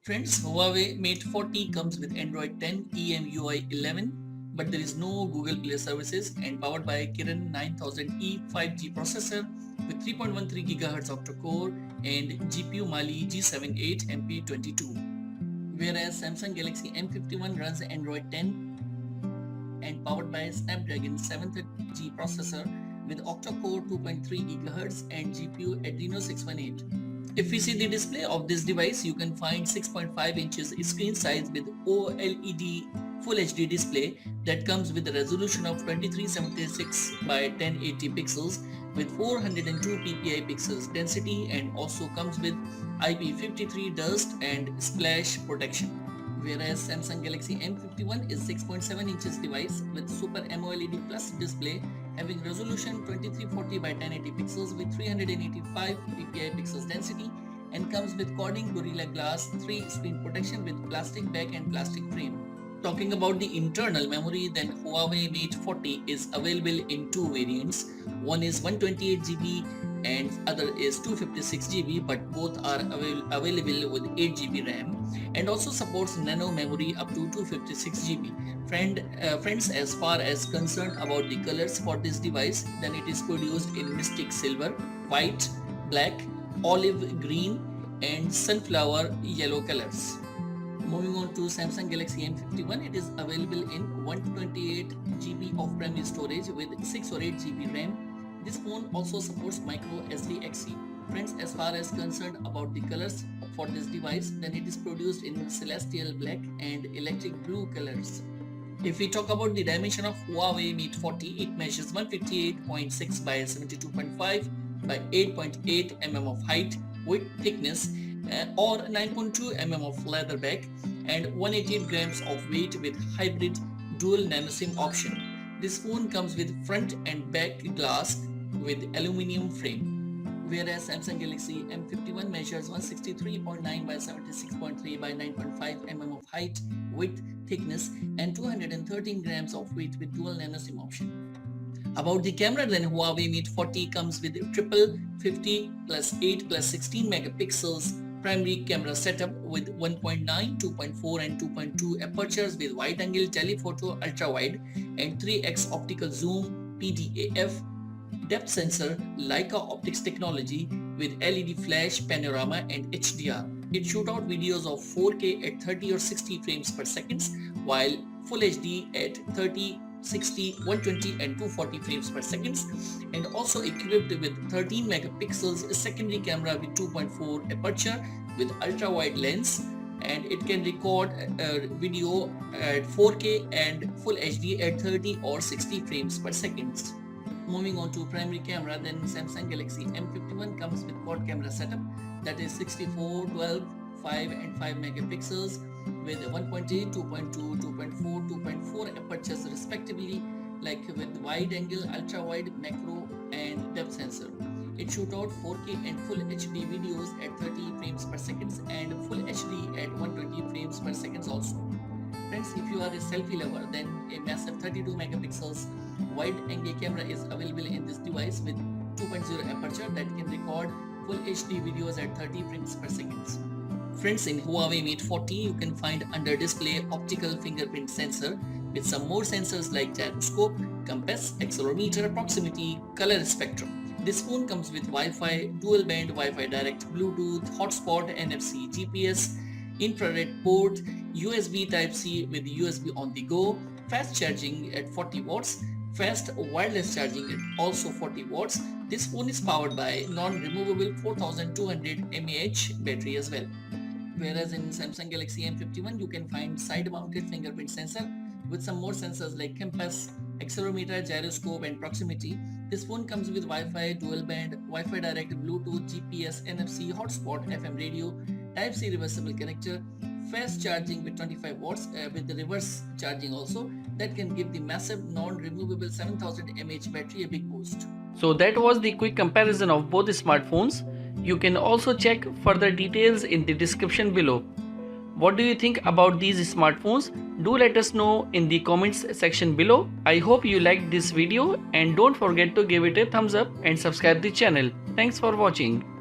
Friends, Huawei Mate 40 comes with Android 10 EMUI 11, but there is no Google Play services and powered by Kirin 9000E 5G processor with 3.13 GHz octa-core and GPU Mali G78 MP22. Whereas Samsung Galaxy M51 runs Android 10 and powered by Snapdragon 730G processor with octa-core 2.3 GHz and GPU Adreno 618. If we see the display of this device, you can find 6.5 inches screen size with OLED Full HD display that comes with a resolution of 2376 by 1080 pixels with 402 ppi pixels density and also comes with IP53 dust and splash protection. Whereas Samsung Galaxy M51 is 6.7 inches device with Super AMOLED Plus display having resolution 2340 by 1080 pixels with 385 ppi pixels density and comes with Corning Gorilla Glass 3 screen protection with plastic back and plastic frame. Talking about the internal memory, then Huawei Mate 40 is available in two variants. One is 128GB and other is 256GB, but both are available with 8GB RAM and also supports nano memory up to 256GB. Friends, as far as concerned about the colors for this device, then it is produced in Mystic Silver, White, Black, Olive Green and Sunflower Yellow colors. Moving on to Samsung Galaxy M51, it is available in 128GB of primary storage with 6 or 8GB RAM. This phone also supports micro SD-XC. Friends, as far as concerned about the colors for this device, then it is produced in celestial black and electric blue colors. If we talk about the dimension of Huawei Mate 40, it measures 158.6 by 72.5 by 8.8 mm of height with thickness or 9.2 mm of leather back and 188 grams of weight with hybrid dual nano SIM option. This phone comes with front and back glass with aluminum frame. Whereas Samsung Galaxy M51 measures 163.9 by 76.3 by 9.5 mm of height, width, thickness and 213 grams of weight with dual nano SIM option. About the camera, then Huawei Mate 40 comes with triple 50 plus 8 plus 16 megapixels primary camera setup with 1.9, 2.4 and 2.2 apertures with wide-angle telephoto ultra-wide and 3x optical zoom PDAF, depth sensor Leica optics technology with LED flash, panorama and HDR. It shoots out videos of 4K at 30 or 60 frames per second while Full HD at 30, 60, 120 and 240 frames per second and also equipped with 13 megapixels secondary camera with 2.4 aperture with ultra wide lens and it can record video at 4K and Full HD at 30 or 60 frames per second. Moving on to primary camera, then Samsung Galaxy M51 comes with quad camera setup that is 64, 12, 5 and 5 megapixels with 1.8, 2.2, 2.4, 2.4 apertures respectively, like with wide angle, ultra wide, macro and depth sensor. It shoots out 4K and Full HD videos at 30 frames per second and Full HD at 120 frames per second also. Friends, if you are a selfie lover, then a massive 32 megapixels wide angle camera is available in this device with 2.0 aperture that can record Full HD videos at 30 frames per second. Friends, in Huawei Mate 40, you can find under display optical fingerprint sensor with some more sensors like gyroscope, compass, accelerometer, proximity, color spectrum. This phone comes with Wi-Fi, dual band, Wi-Fi direct, Bluetooth, hotspot, NFC, GPS, infrared port, USB Type-C with USB on the go, fast charging at 40 watts, fast wireless charging at also 40 watts. This phone is powered by non-removable 4200 mAh battery as well. Whereas in Samsung Galaxy M51 you can find side-mounted fingerprint sensor with some more sensors like compass, accelerometer, gyroscope and proximity. This phone comes with Wi-Fi, dual band, Wi-Fi direct, Bluetooth, GPS, NFC, hotspot, FM radio, Type-C reversible connector, fast charging with 25 watts with the reverse charging also that can give the massive non-removable 7000 mAh battery a big boost. So that was the quick comparison of both smartphones. You can also check further details in the description below. What do you think about these smartphones? Do let us know in the comments section below. I hope you liked this video and don't forget to give it a thumbs up and subscribe the channel. Thanks for watching.